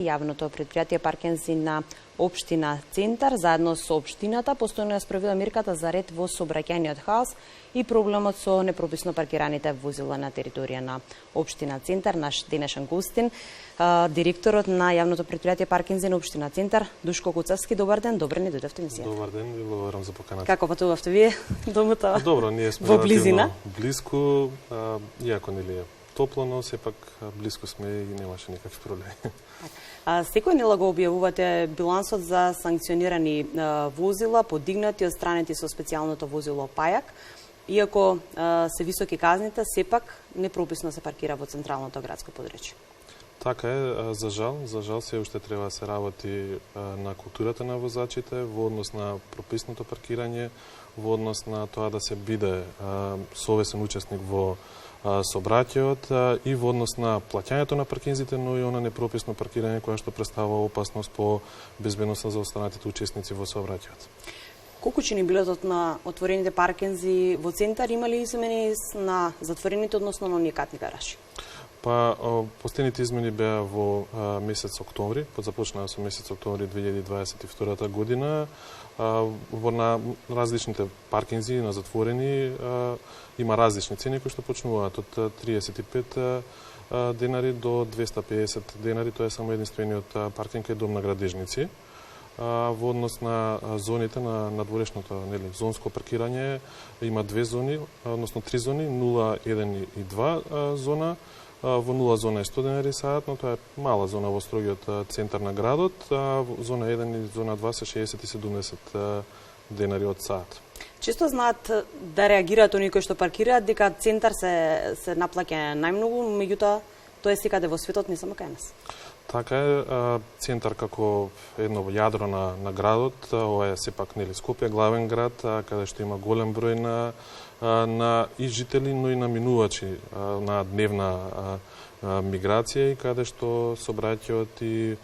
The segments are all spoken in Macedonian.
Јавното предпријатие Паркинзи на Општина Центар заедно со општината постојано ја спровела мерката за ред во сообраќајниот хаос и проблемот со непрописно паркираните возила на територија на Општина Центар. Наш денешен гостин, директорот на Јавното предпријатие Паркинзи на Општина Центар, Душко Куцевски. Добар ден, добре ни дојдовте емисијата. Добар ден, ви благодарам за поканата. Како патувавте вие до мута? Добро, ние сме во близина, близко, иако нели е топло, но сепак близко сме и немаше никакви проблеми. Секој нела го објавувате билансот за санкционирани возила, подигнати од страните со специјалното возило Пајак. Иако се високи казните, сепак непрописно се паркира во централното градско подречје. Така е, за жал се уште треба да се работи на културата на возачите во однос на прописното паркирање, во однос на тоа да се биде совесен учесник во сообраќајот и во однос на плаќањето на паркинзите, но и она непрописно паркирање кое што представува опасност по безбедноста за останатите учесници во сообраќајот. Колку чини билетот на отворените паркинзи во Центар, има ли измени на затворените, односно на уникатни гаражи? Па, последните измени беа во месец октомври, започнаа со месец октомври 2022 година. Во на различните паркинзи на затворени има различни цени кои што почнуваат од 35 денари до 250 денари, тоа е само единствениот паркинг е Дом на Градежници. Во однос на зоните на надворешното зонско паркирање има две зони, односно три зони, 0, 1 и 2 зона. Во 0 зона е 100 денари саат, но тоа е мала зона во строгиот центар на градот, а во зона 1 и зона 2 се 60 и 70 денари од саат. Често знаат да реагираат оние кои што паркираат дека Центар се наплаќа најмногу, меѓутоа тоа е секаде во светот, не само кај нас. Така е, Центар како едно јадро на градот, ова е сепак нели Скопје, главен град, каде што има голем број на и жители, но и на минувачи на дневна миграција и каде што сообраќајот и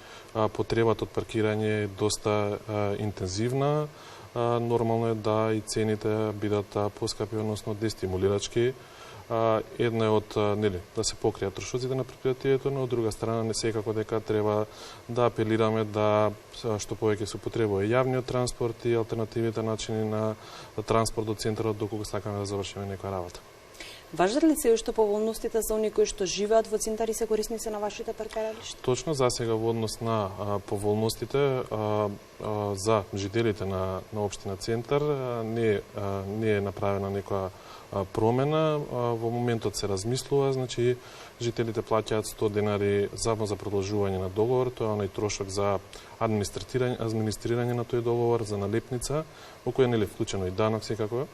потребата од паркирање е доста интензивна. Нормално е да и цените бидат поскапи, односно дестимулирачки. Една е од нели да се покријат трошоците на предпријатието, но од друга страна не секако дека треба да апелираме да што повеќе се употребува јавниот транспорт и алтернативните начини на транспорт до центарот докога сакаме да завршиме некоја работа. Важат ли се уште поволностите за оние кои што живеат во Центар и се корисници на вашите паркиралишта? Точно, засега во однос на поволностите за жителите на Општина Центар не е направена некоја промена. Во моментот се размислува, значи жителите плаќаат 100 денари за продолжување на договор, тоа е онај трошок за администрирање на тој договор, за налепница, во кој нели вклучено и данок секако.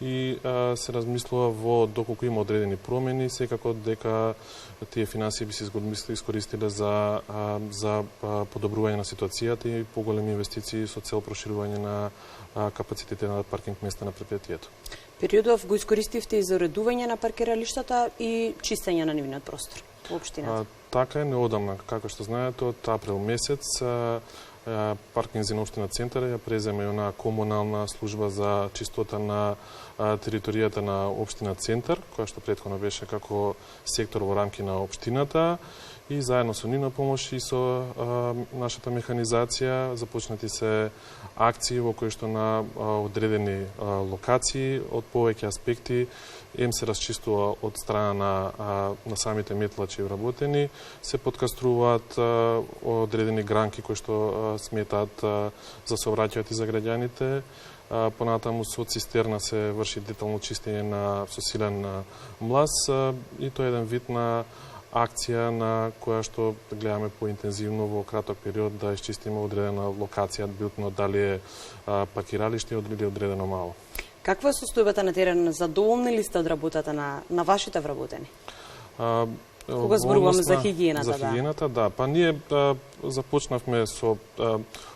И се размислува во доколку има одредени промени, секако дека тие финансии би се искористиле за подобрување на ситуацијата и поголеми инвестиции со цел проширување на капацитетите на паркинг места на предпријатието. Периодов го искористивте и за уредување на паркиралиштата и чистење на нивниот простор во општината? Така е, неодамна, како што знаете, од април месец Паркинзи на Општина Центар ја презема и онаа комунална служба за чистота на територијата на Општина Центар, која што претходно беше како сектор во рамки на општината, и заедно со нивна помош и со нашата механизација започнати се акции во кои што на одредени локации од повеќе аспекти се расчистува од страна на самите метлачи вработени, се подкаструваат одредени гранки кои што сметаат за сообраќајот и за граѓаните. Понатаму со цистерна се врши детално чистење со силен млаз и тоа е еден вид на акција на која што гледаме поинтензивно во краток период да исчистиме одредена локација, било дали е паркиралиште или одредено мало. Каква е состојбата на терен? Задоволни ли сте од работата на вашите вработени? Кога зборуваме за хигиената, за хигиената, да. Па ние започнавме со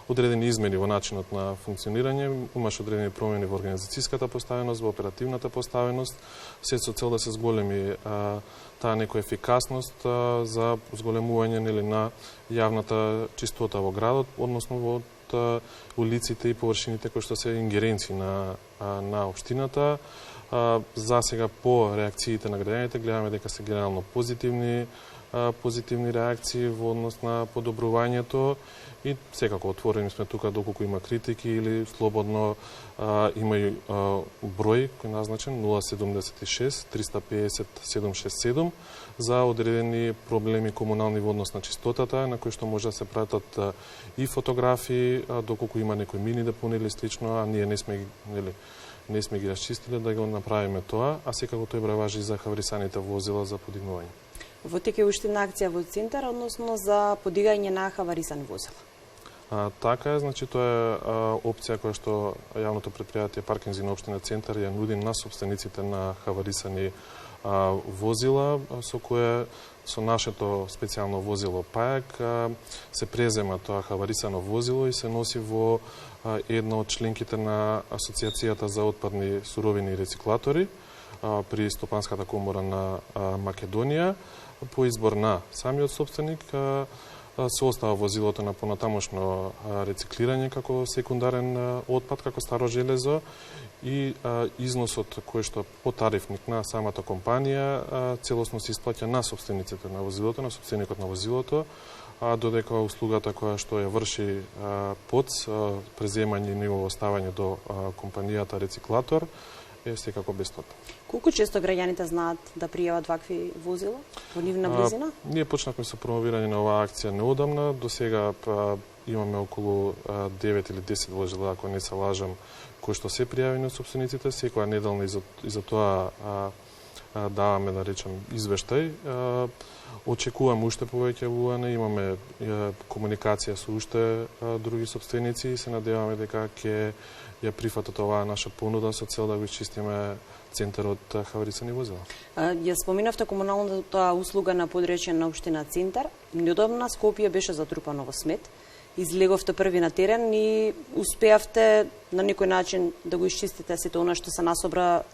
одредени измени во начинот на функционирање, имаше одредени промени во организацијската поставеност, во оперативната поставеност, се со цел да се зголеми таа некоја ефикасност за зголемување на јавната чистота во градот, односно во улиците и површините кои што се ингеренции на општината. За сега по реакциите на граѓаните гледаме дека се генерално позитивни, позитивни реакции во однос на подобрувањето и секако отворени сме тука доколку има критики или слободно има и број кој е назначен 076 350 767 за одредени проблеми комунални во однос на чистотата, на кои што може да се пратат и фотографии доколку има некои мини депони или слично, а ние не сме ги расчистиле да го направиме тоа, а секако тој број важи за хаврисаните возила за подигнување. Во тек е уште една акција во центар, односно за подигање на хаварисани возила. Така е, значи тоа е опција која што јавното претпријатие Паркинзи на општина Центар ја нуди на собствениците на хаварисани возила, со нашето специјално возило Пајак се презема тоа хаварисано возило и се носи во една од членките на Асоциацијата за отпадни суровини и рециклатори при Стопанската комора на Македонија. По избор на самиот собственик се остава возилото на понатамошно рециклирање како секундарен отпад, како старо железо и износот кој што по тарифник на самата компанија целосно се исплаќа на собствениците на возилото, на собственикот на возилото, додека услугата која што ја врши ПОЦ, преземање и негово ставање до компанијата рециклатор, е секако бесплатно. Колку често граѓаните знаат да пријават вакви возила во нивна близина? Ние почнавме со промовирање на оваа акција неодамна. До сега имаме околу 9 или 10 возила, ако не се лажам, кои што се пријавени од собствениците. Секоја неделна и за тоа даваме, да речем, извештај. Очекуваме уште повеќе јавување, имаме комуникација со уште други собственици и се надеваме дека ќе ја прифатат оваа наша понуда со цел да го изчистиме центарот хаварисани возила. Ја споминавте комуналната услуга на подречје на општина Центар. Неодамна Скопје беше затрупано во смет. Излеговте први на терен и успеавте на некој начин да го изчистите сето она што се насобра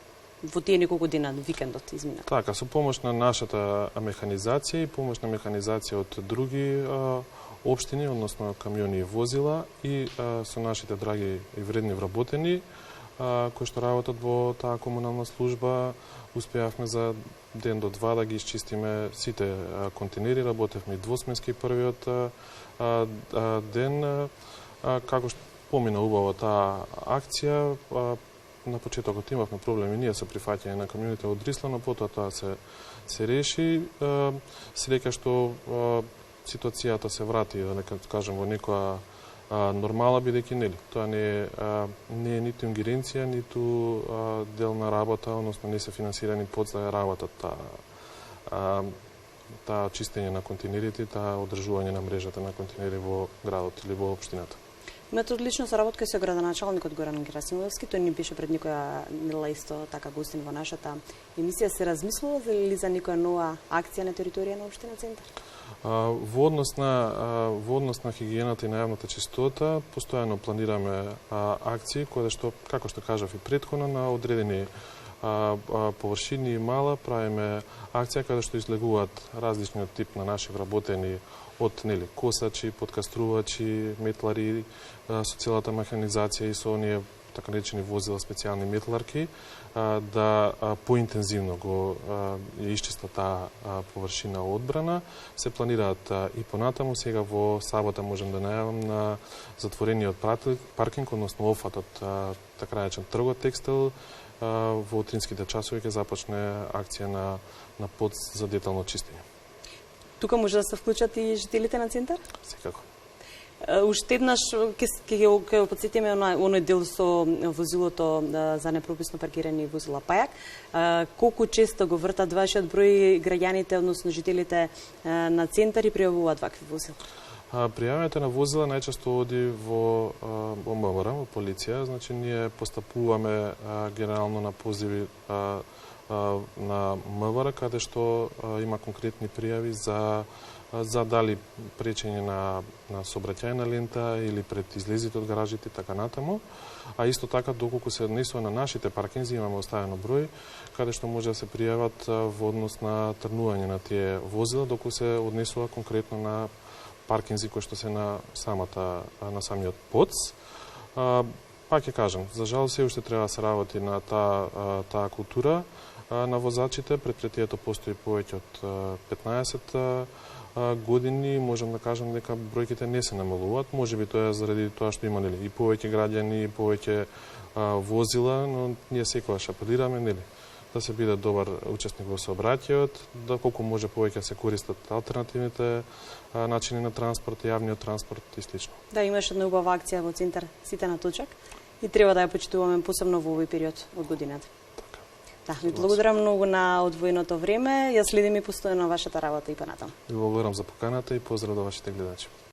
во тие неколку дена, викендот измина. Така, со помош на нашата механизација и помош на механизација од други општини, односно камиони и возила и со нашите драги и вредни вработени кои што работат во таа комунална служба, успеавме за ден до два да ги изчистиме сите контейнери, работевме и двосменски првиот ден, како што помина убаво таа акција. На почетокот имавме проблеми ние со прифаќање на камионите од Рислано, потоа тоа се реши. Среќа што ситуацијата се врати, да нека кажем, во некоја нормала, бидејќи нели тоа не е ниту ингеренција, ниту дел на работа, односно не се финансирани ПОЦ да ја работат таа чистење на контейнерите, таа одржување на мрежата на контейнери во градот или во општината. Имате одлична соработка со градоначалникот Горан Герасимовски, тој ни беше пред некоја недела исто така гостин во нашата емисија. Се размислува ли за некоја нова акција на територија на општина Центар? Во однос на хигиената и на јавната чистота, постојано планираме акции кои што, како што кажав и претходно, на одредени површини и мала правиме акција каде што излегуваат различниот тип на наши вработени од косачи, подкаструвачи, метлари, со целата механизација и со оние така наречени возила специјални метларки, да поинтензивно го исчистат таа површина одбрана. Се планираат и понатаму. Сега во сабота можем да најавам на затворениот паркинг, односно офатот, така наречен тргот текстил, во утринските часови ќе започне акција на ПОЦ за детално чистење. Тука може да се вклучат и жителите на Центар? Секако. Уште еднаш ќе го потсетиме оној дел со возилото за непрописно паркирани возила Пајак. Колку често го вртат вашиот број граѓаните, односно жителите на Центар и пријавуваат вакви возила? Пријавањето на возила најчесто оди во МВР, во полиција. Значи, ние постапуваме генерално на позиви на МВР, каде што има конкретни пријави за дали пречење на сообраќајна лента или пред излезите од гаражите, така натаму. А исто така, доколку се однесува на нашите паркинзи, имаме оставено број, каде што може да се пријават во однос на трнување на тие возила, доколку се однесува конкретно на паркинзи кои што се на самиот ПОЦ. Па ќе кажам, за жал се уште треба да се работи на таа култура на возачите. Предпријатието постои повеќе од 15 години, можам да кажам дека бројките не се намалуваат. Можеби тоа е заради тоа што има и повеќе граѓани, и повеќе возила, но ние секогаш апелираме, да се биде добар учесник во сообраќајот, да колку може повеќе се користат алтернативните начини на транспорт, јавниот транспорт и слично. Да, имаш една убава акција во центар Сите на точак и треба да ја почитуваме посебно во овој период од годината. Така. Да, ви благодарам многу на одвоеното време. Ја следим и постојано вашата работа и понатаму. Ви благодарам за поканата и поздрав до вашите гледачи.